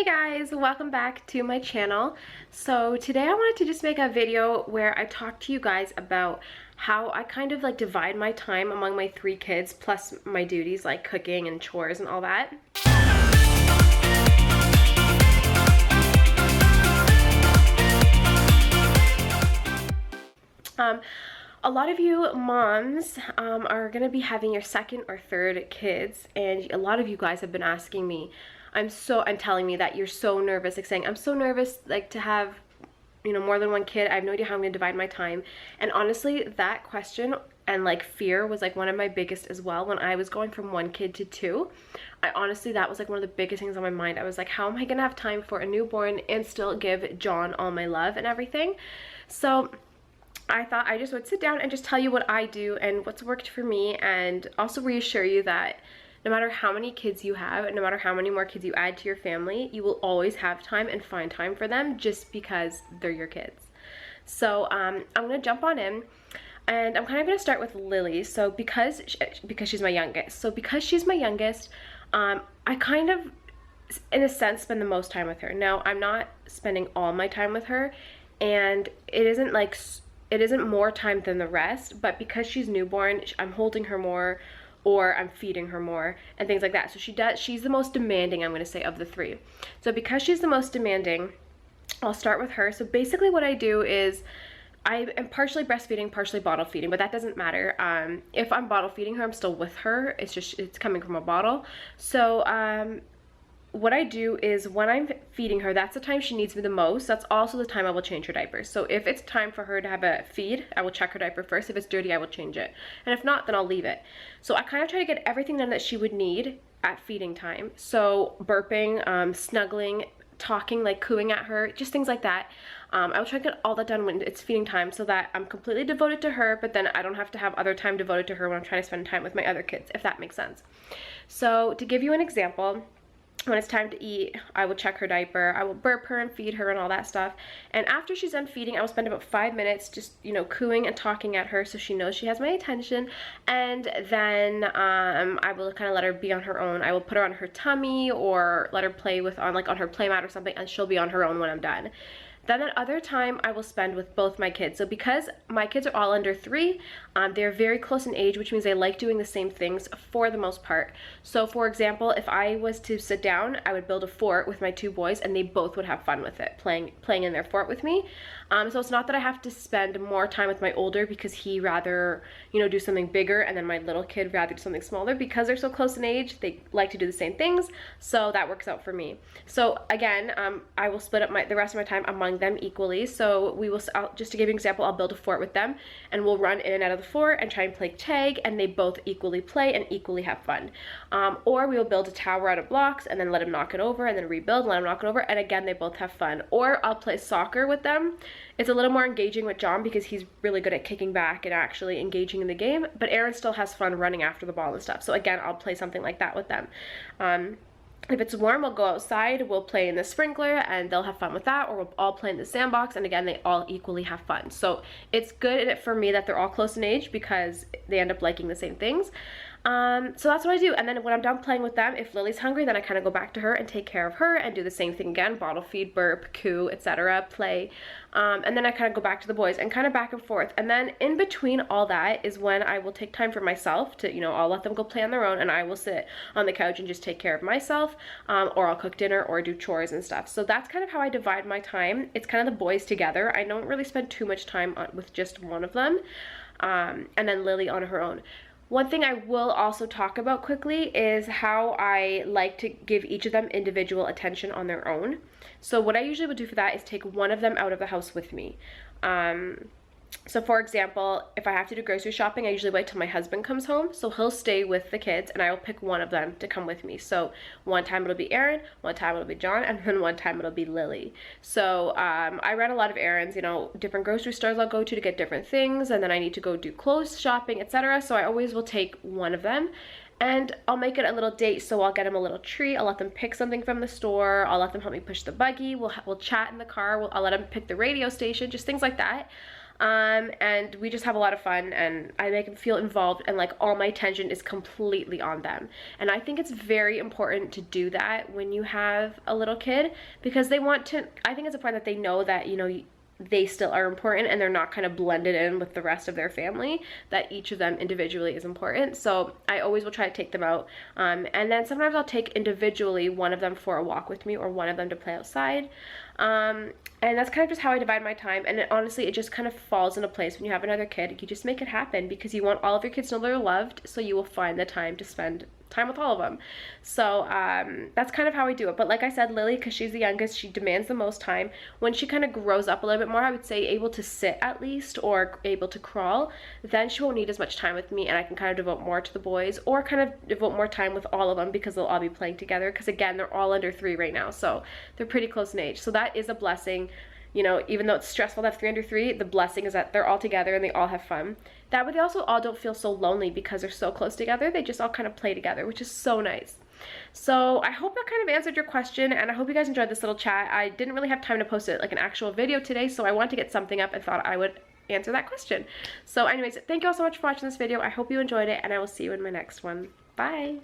Hey guys, welcome back to my channel. So today I wanted to just make a video where I talk to you guys about how I kind of like divide my time among my 3 kids plus my duties like cooking and chores and all that. A lot of you moms are gonna be having your 2nd or 3rd kids, and a lot of you guys have been asking me, and telling me that you're so nervous, like saying, I'm so nervous like to have, you know, more than 1 kid. I have no idea how I'm gonna divide my time. And honestly, that question and like fear was like one of my biggest as well when I was going from 1 kid to 2. Honestly, that was like one of the biggest things on my mind. I was like, how am I gonna have time for a newborn and still give John all my love and everything? So I thought I just would sit down and just tell you what I do and what's worked for me, and also reassure you that no matter how many kids you have and no matter how many more kids you add to your family, you will always have time and find time for them just because they're your kids. So I'm gonna jump on in, and I'm kind of gonna start with Lily. So because she's my youngest. So because she's my youngest, I kind of, in a sense, spend the most time with her. Now, I'm not spending all my time with her, and it isn't more time than the rest, but because she's newborn, I'm holding her more, or I'm feeding her more and things like that. So she's the most demanding, I'm going to say, of the 3. So because she's the most demanding, I'll start with her. So basically what I do is I am partially breastfeeding, partially bottle feeding, but that doesn't matter. If I'm bottle feeding her, I'm still with her. It's coming from a bottle. So what I do is when I'm feeding her, that's the time she needs me the most. That's also the time I will change her diapers. So if it's time for her to have a feed, I will check her diaper first. If it's dirty, I will change it. And if not, then I'll leave it. So I kind of try to get everything done that she would need at feeding time. So burping, snuggling, talking, like cooing at her, just things like that. I will try to get all that done when it's feeding time so that I'm completely devoted to her, but then I don't have to have other time devoted to her when I'm trying to spend time with my other kids, if that makes sense. So to give you an example, when it's time to eat, I will check her diaper, I will burp her and feed her and all that stuff. And after she's done feeding, I will spend about 5 minutes just, you know, cooing and talking at her so she knows she has my attention. And then I will kind of let her be on her own. I will put her on her tummy or let her play on her playmat or something, and she'll be on her own when I'm done. Then that other time I will spend with both my kids. So because my kids are all under 3, they're very close in age, which means they like doing the same things for the most part. So for example, if I was to sit down, I would build a fort with my 2 boys and they both would have fun with it, playing in their fort with me. So it's not that I have to spend more time with my older because he rather, you know, do something bigger, and then my little kid rather do something smaller. Because they're so close in age, they like to do the same things, so that works out for me. So again, I will split up the rest of my time among them equally. So just to give you an example, I'll build a fort with them and we'll run in and out of the fort and try and play tag, and they both equally play and equally have fun. Or we will build a tower out of blocks and then let them knock it over and then rebuild and let them knock it over, and again they both have fun. Or I'll play soccer with them. It's a little more engaging with John because he's really good at kicking back and actually engaging in the game, but Aaron still has fun running after the ball and stuff. So again, I'll play something like that with them. If it's warm, we'll go outside, we'll play in the sprinkler and they'll have fun with that, or we'll all play in the sandbox, and again, they all equally have fun. So it's good for me that they're all close in age because they end up liking the same things. So that's what I do. And then when I'm done playing with them, if Lily's hungry, then I kind of go back to her and take care of her and do the same thing again, bottle feed, burp, coo, etc., play. And then I kind of go back to the boys and kind of back and forth. And then in between all that is when I will take time for myself to, you know, I'll let them go play on their own and I will sit on the couch and just take care of myself, or I'll cook dinner or do chores and stuff. So that's kind of how I divide my time. It's kind of the boys together. I don't really spend too much time with just one of them, and then Lily on her own. One thing I will also talk about quickly is how I like to give each of them individual attention on their own. So what I usually would do for that is take one of them out of the house with me. So for example, if I have to do grocery shopping, I usually wait till my husband comes home. So he'll stay with the kids and I will pick one of them to come with me. So one time it'll be Aaron, one time it'll be John, and then one time it'll be Lily. So I run a lot of errands, you know, different grocery stores I'll go to get different things, and then I need to go do clothes shopping, etc. So I always will take one of them. And I'll make it a little date, so I'll get them a little treat. I'll let them pick something from the store. I'll let them help me push the buggy. We'll chat in the car. I'll let them pick the radio station, just things like that. And we just have a lot of fun, and I make them feel involved, and like all my attention is completely on them. And I think it's very important to do that when you have a little kid, because they want to, I think it's important that they know that, you know, they still are important and they're not kind of blended in with the rest of their family, that each of them individually is important. So I always will try to take them out, and then sometimes I'll take individually one of them for a walk with me, or one of them to play outside. And that's kind of just how I divide my time. And honestly, it just kind of falls into place when you have another kid. You just make it happen because you want all of your kids to know they're loved, so you will find the time to spend time with all of them. So that's kind of how I do it. But like I said, Lily, because she's the youngest, she demands the most time. When she kind of grows up a little bit more, I would say able to sit at least, or able to crawl, then she won't need as much time with me, and I can kind of devote more to the boys, or kind of devote more time with all of them, because they'll all be playing together, because again, they're all under 3 right now, so they're pretty close in age. So that is a blessing. You know, even though it's stressful to have 3 under 3, the blessing is that they're all together and they all have fun. That way they also all don't feel so lonely because they're so close together. They just all kind of play together, which is so nice. So I hope that kind of answered your question, and I hope you guys enjoyed this little chat. I didn't really have time to post it like an actual video today, so I wanted to get something up and thought I would answer that question. So anyways, thank you all so much for watching this video. I hope you enjoyed it, and I will see you in my next one. Bye!